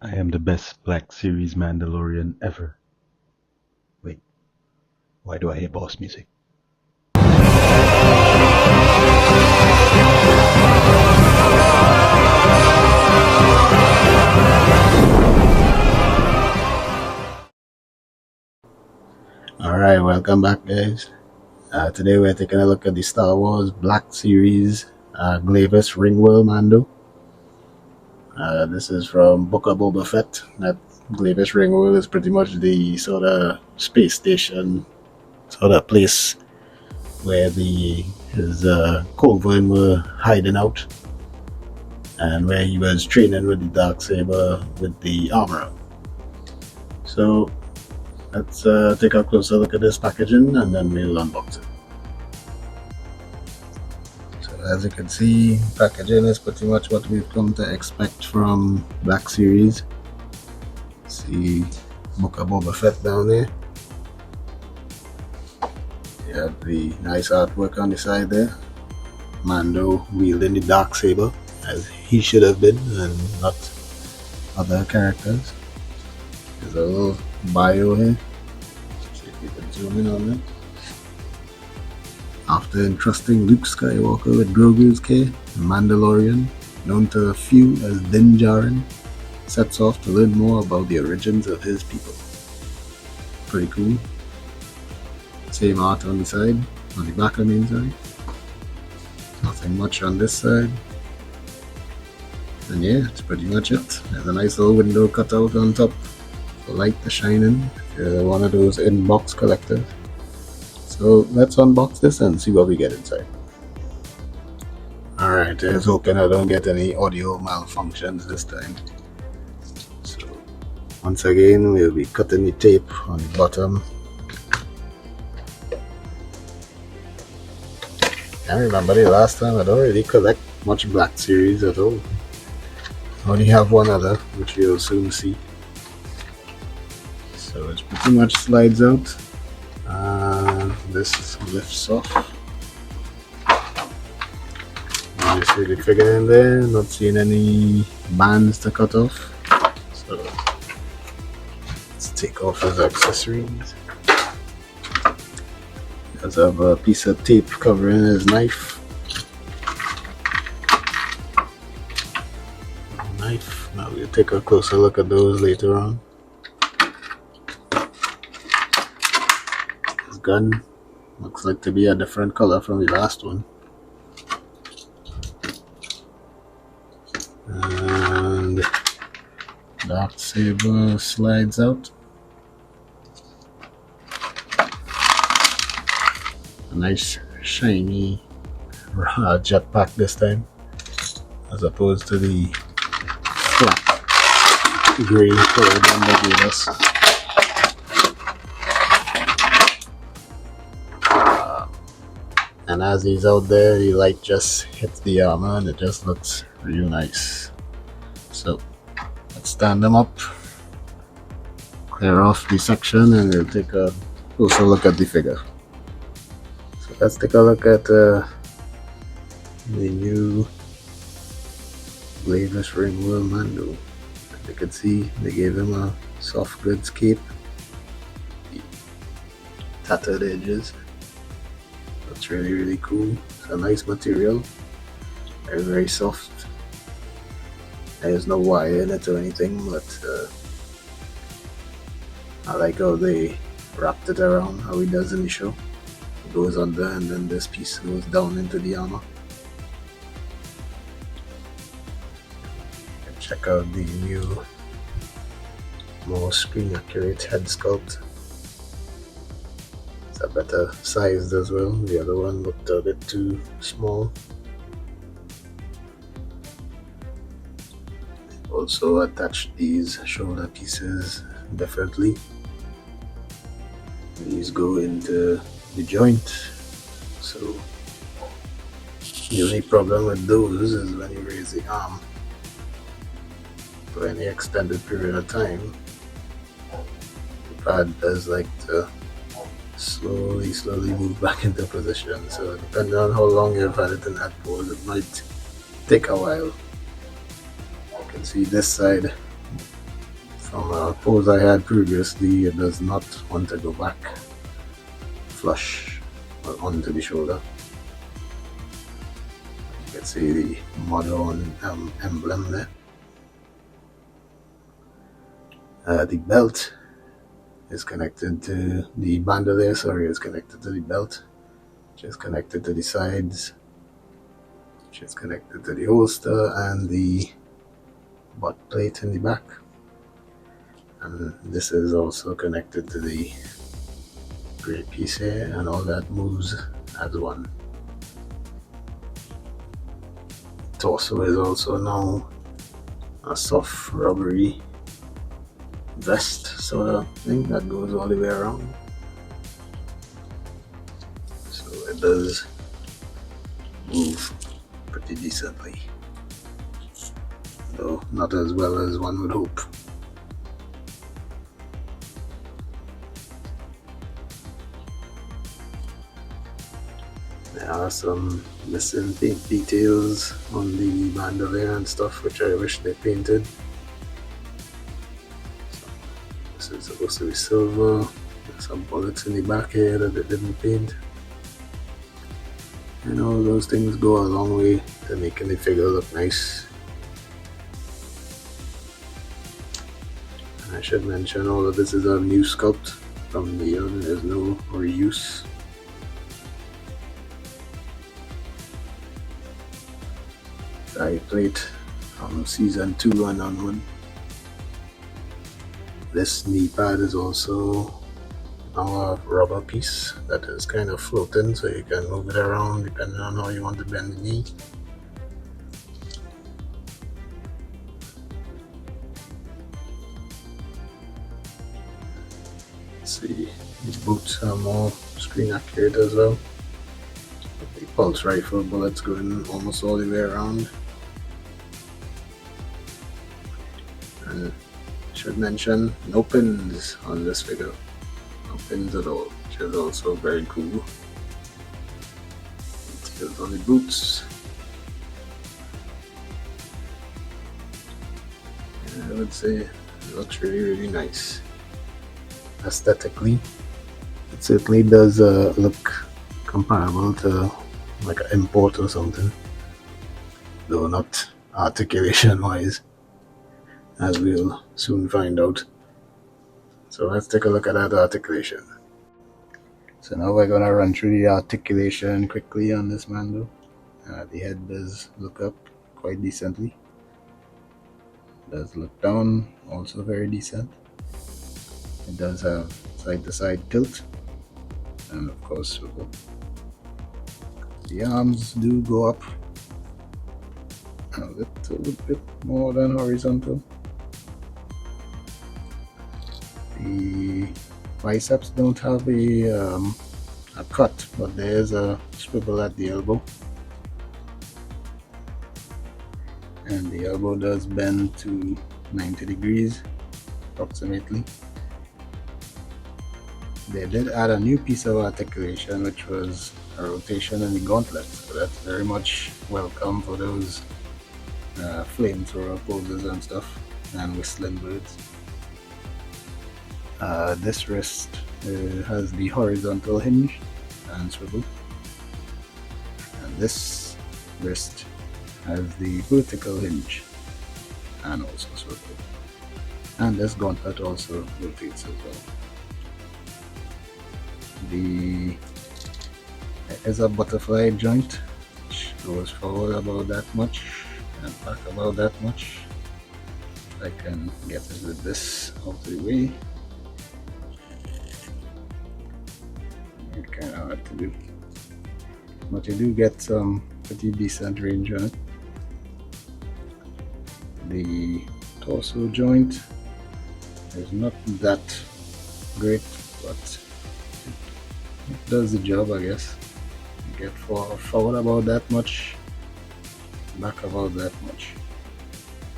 I am the best Black Series Mandalorian ever. Wait, why do I hear boss music? Alright, welcome back, guys. Today we're taking a look at the Star Wars Black Series Glavis Ringworld Mando. This is from Boba Fett. That Glavis Ringworld is pretty much the sort of space station sort of place where his coven were hiding out and where he was training with the Darksaber with the armor. So let's take a closer look at this packaging and then we'll unbox it. So as you can see, packaging is pretty much what we've come to expect from Black Series. See Boba Fett down there. You have the nice artwork on the side there. Mando wielding the Darksaber as he should have been and not other characters. There's a little bio here. See if you can zoom in on it. After entrusting Luke Skywalker with Grogu's care, the Mandalorian, known to a few as Din Djarin, sets off to learn more about the origins of his people. Pretty cool. Same art on the side, on the back I mean, sorry. Nothing much on this side. And yeah, that's pretty much it. There's a nice little window cut out on top for light to shine in if you're one of those in-box collectors. So let's unbox this and see what we get inside. Alright, here's hoping I don't get any audio malfunctions this time. So once again we'll be cutting the tape on the bottom. I remember the last time I don't really collect much Black Series at all. I only have one other, which you'll soon see. So it pretty much slides out. This lifts off. You see the figure in there, not seeing any bands to cut off. So let's take off his accessories. Does have a piece of tape covering his knife. Now we'll take a closer look at those later on. His gun looks like to be a different color from the last one. And Darksaber slides out. A nice shiny jetpack this time, as opposed to the flat gray colored one they gave us. And as he's out there, the light just hits the armor and it just looks real nice. So let's stand them up, clear off the section, and we'll take a closer look at the figure. So let's take a look at the new Glavis Ringworld Mando. As you can see, they gave him a soft goods cape, the tattered edges. That's really cool. It's a nice material, very soft. There's no wire in it or anything, but I like how they wrapped it around how he does in the show. It goes under and then this piece goes down into the armor. Check out the new, more screen accurate head sculpt. It's a better sized as well. The other one looked a bit too small. Also attached these shoulder pieces differently. These go into the joint. So the only problem with those is when you raise the arm for any extended period of time, the pad does like to slowly move back into position. So depending on how long you've had it in that pose, it might take a while. You can see this side from a pose I had previously, it does not want to go back flush or onto the shoulder. You can see the modern emblem there. The belt is connected to the bandolier, is connected to the belt, which is connected to the sides, which is connected to the holster and the butt plate in the back. And this is also connected to the gray piece here, and all that moves as one. Torso is also now a soft rubbery vest sort of thing that goes all the way around. So it does move pretty decently, though not as well as one would hope. There are some missing paint details on the bandolier and stuff, which I wish they painted. This is supposed to be silver. There's some bullets in the back here that they didn't paint. You know, those things go a long way to making the figure look nice. And I should mention all of this is a new sculpt from the other. There's no reuse. Side plate from season 2 and onward. This knee pad is also now a rubber piece that is kind of floating, so you can move it around depending on how you want to bend the knee. Let's see, these boots are more screen accurate as well. The pulse rifle bullets going almost all the way around. And should mention no pins on this figure, no pins at all, which is also very cool. Details on the boots. And I would say it looks really nice. Aesthetically, it certainly does look comparable to like an import or something, though not articulation wise, as we'll soon find out. So let's take a look at that articulation. So now we're going to run through the articulation quickly on this Mando. The head does look up quite decently. Does look down, also very decent. It does have side to side tilt, and of course swivel. The arms do go up a little bit more than horizontal. The biceps don't have a cut, but there's a swivel at the elbow, and the elbow does bend to 90 degrees approximately. They did add a new piece of articulation, which was a rotation in the gauntlet, so that's very much welcome for those flamethrower poses and stuff, and whistling birds. This wrist has the horizontal hinge and swivel, and this wrist has the vertical hinge and also swivel, and this gauntlet also rotates as well. There is a butterfly joint which goes forward about that much and back about that much. I can get it with this out of the way. It's kind of hard to do, but you do get some pretty decent range on it. The torso joint is not that great, but it does the job, I guess. You get forward about that much, back about that much.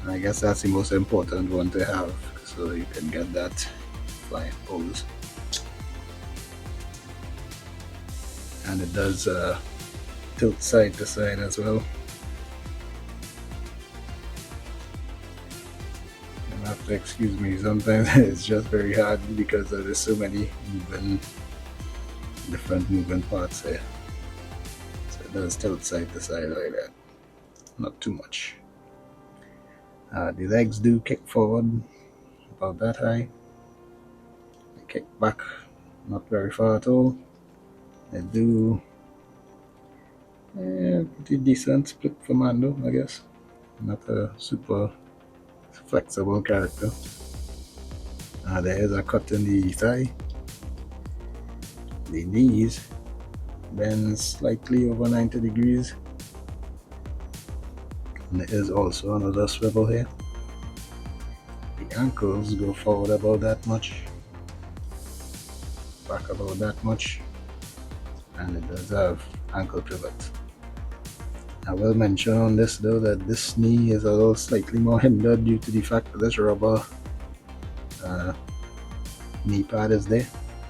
And I guess that's the most important one to have, so you can get that flying pose. And it does tilt side to side as well. And that have to excuse me. Sometimes it's just very hard because there's so many different moving parts here. So it does tilt side to side like that. Not too much. The legs do kick forward about that high. They kick back not very far at all. They do pretty decent split for Mando, I guess. Not a super flexible character. There is a cut in the thigh. The knees bend slightly over 90 degrees. And there is also another swivel here. The ankles go forward about that much, back about that much, and it does have ankle pivot. I will mention on this though that this knee is a little slightly more hindered due to the fact that this rubber knee pad is there.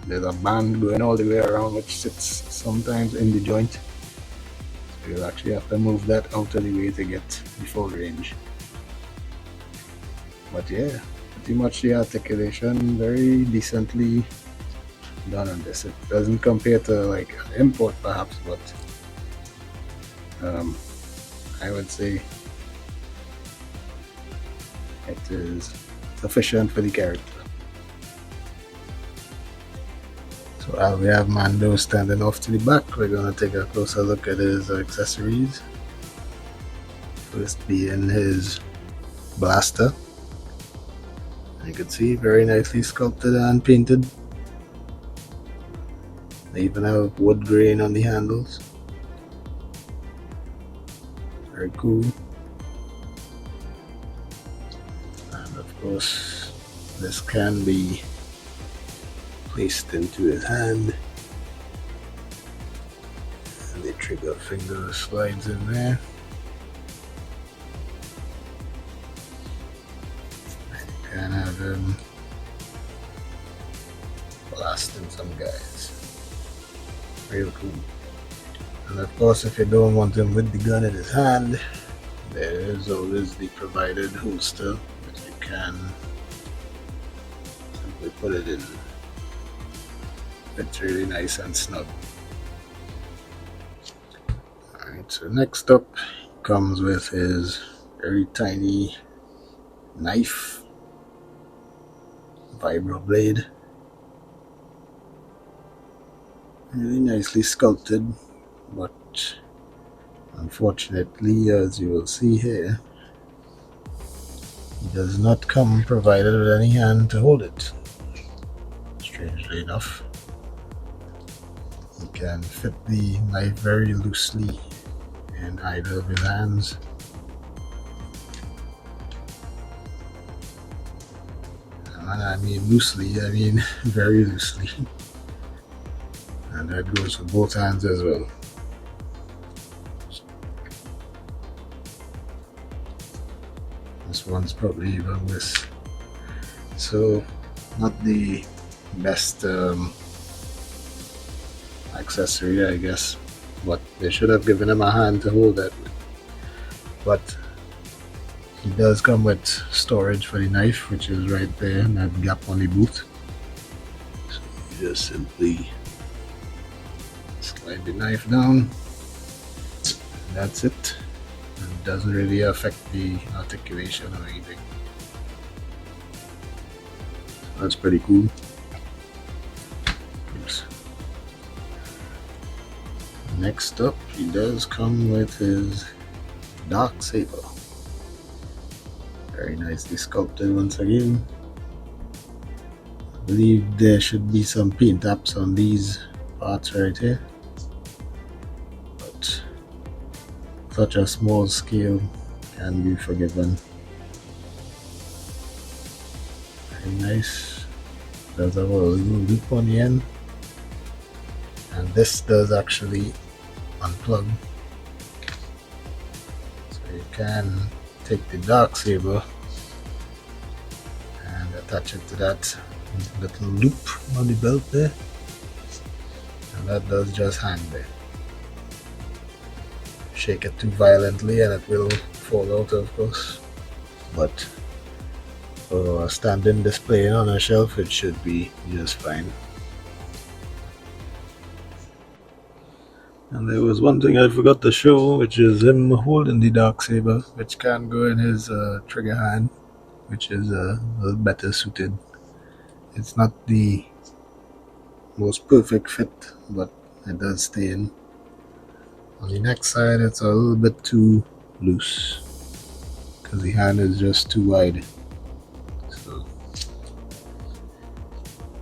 There's a band going all the way around which sits sometimes in the joint. So you'll actually have to move that out of the way to get the full range. But yeah, pretty much the articulation very decently done on this. It doesn't compare to like an import perhaps, but I would say it is sufficient for the character. So while we have Mando standing off to the back, we're going to take a closer look at his accessories. First being his blaster. You can see very nicely sculpted and painted. They even have wood grain on the handles. Very cool. And of course, this can be placed into his hand. And the trigger finger slides in there. And you can have him blasting some guys. Real cool. And of course, if you don't want him with the gun in his hand, there is always the provided holster that you can simply put it in. It's really nice and snug. Alright, so next up comes with his very tiny knife, vibro blade. Really nicely sculpted, but unfortunately, as you will see here, he does not come provided with any hand to hold it. Strangely enough, he can fit the knife very loosely in either of his hands. And when I mean loosely, I mean very loosely. And that goes for both hands as well. This one's probably even worse. So, not the best accessory, I guess, but they should have given him a hand to hold that with. But he does come with storage for the knife, which is right there in that gap on the boot. So you just simply slide the knife down, and that's it. And it doesn't really affect the articulation or anything. So that's pretty cool. Oops. Next up, he does come with his dark saber. Very nicely sculpted once again. I believe there should be some paint apps on these parts right here. Such a small scale can be forgiven. Very nice. Does have a little loop on the end, and this does actually unplug. So you can take the dark saber and attach it to that little loop on the belt there, and that does just hang there. Shake it too violently and it will fall out, of course, but For standing displaying on a shelf, it should be just fine. And there was one thing I forgot to show, which is him holding the Darksaber, which can go in his trigger hand, which is a little better suited. It's not the most perfect fit, but it does stay in. On the next side, it's a little bit too loose because the hand is just too wide. So,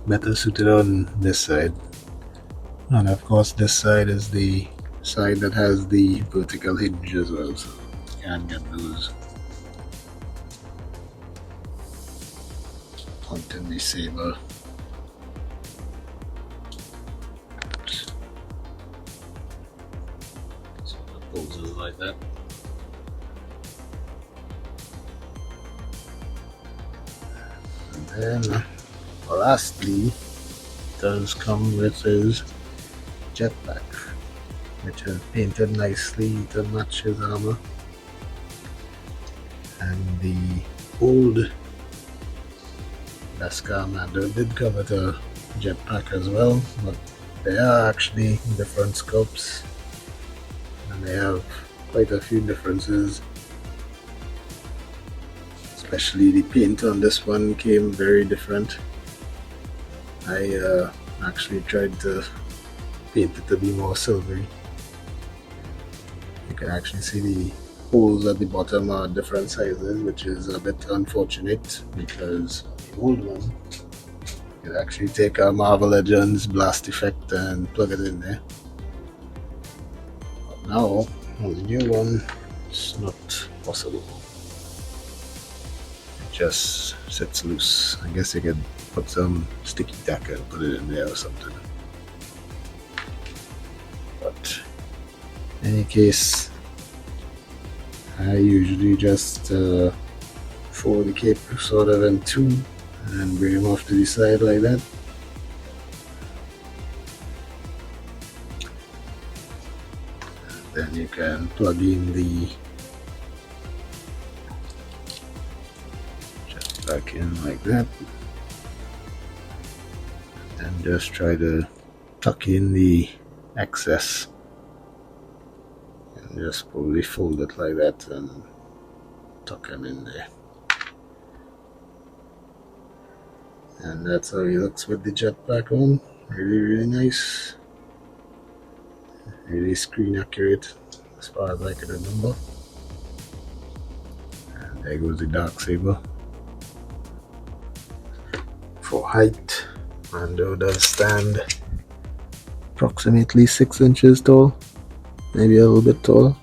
better suited on this side. And of course, this side is the side that has the vertical hinge as well, so you can get those pointing the saber. So the poses like that. And then, lastly, it does come with his jetpack, which is painted nicely to match his armor. And the old Beskar Mando did come with a jetpack as well, but they are actually different sculpts, and they have quite a few differences. Especially the paint on this one came very different. I actually tried to paint it to be more silvery. You can actually see the holes at the bottom are different sizes, which is a bit unfortunate because the old one you could actually take a Marvel Legends blast effect and plug it in there. But now on the new one, it's not possible. It just sits loose. I guess you could put some sticky tack and put it in there or something. But in any case, I usually just fold the cape sort of in two and bring them off to the side like that. And then you can plug in the jetpack in like that, and just try to tuck in the excess. Just probably fold it like that and tuck him in there. And that's how he looks with the jetpack on. Really nice. Really screen accurate as far as I can remember. And there goes the Darksaber. For height, Mando does stand approximately 6 inches tall. Maybe a little bit taller.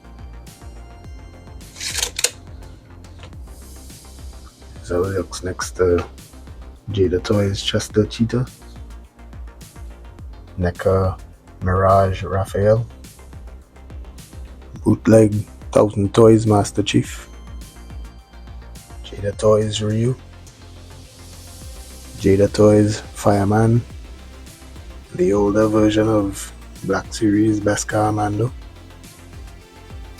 So it looks next to Jada Toys Chester Cheetah, NECA Mirage Raphael, Bootleg 1000 Toys Master Chief, Jada Toys Ryu, Jada Toys Fireman, the older version of Black Series Beskar Mando,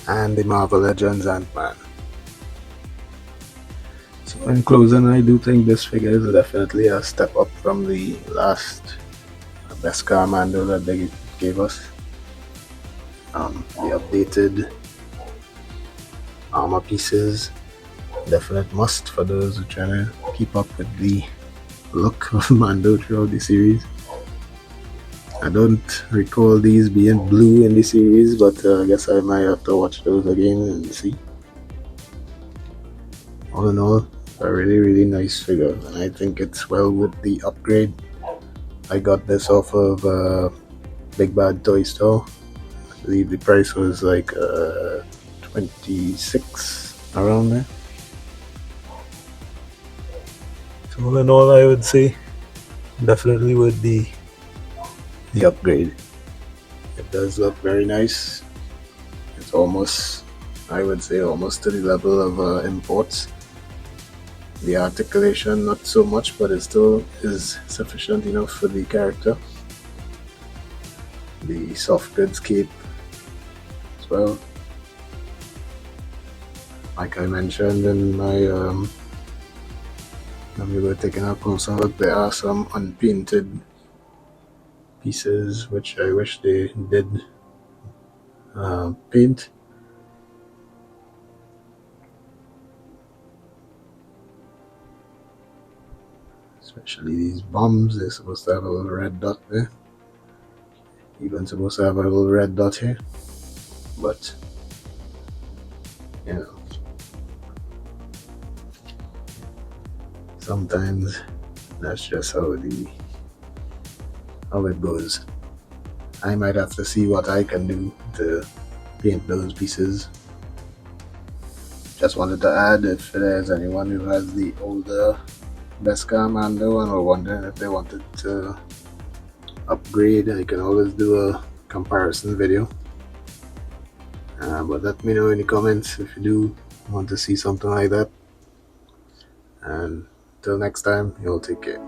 and the Marvel Legends Ant-Man. So in closing, I do think this figure is definitely a step up from the last Beskar Mando that they gave us. The updated armor pieces, definite must for those who are trying to keep up with the look of Mando throughout the series. I don't recall these being blue in the series, but I guess I might have to watch those again and see. All in all, a really nice figure, and I think it's well worth the upgrade. I got this off of Big Bad Toy Store. I believe the price was like $26 around there. So all in all, I would say definitely worth the upgrade. It does look very nice. It's almost, I would say, almost to the level of imports. The articulation not so much, but it still is sufficient enough for the character. The soft goods cape as well. Like I mentioned in my Now we were taking a closer look. There are some unpainted pieces which I wish they did paint. Especially these bombs, they're supposed to have a little red dot there. Even supposed to have a little red dot here. But, you know, sometimes that's just how it goes. I might have to see what I can do to paint those pieces. Just wanted to add, if there's anyone who has the older Beskar Mando and were wondering if they wanted to upgrade, I can always do a comparison video. But let me know in the comments if you do want to see something like that. And till next time, you'll take care.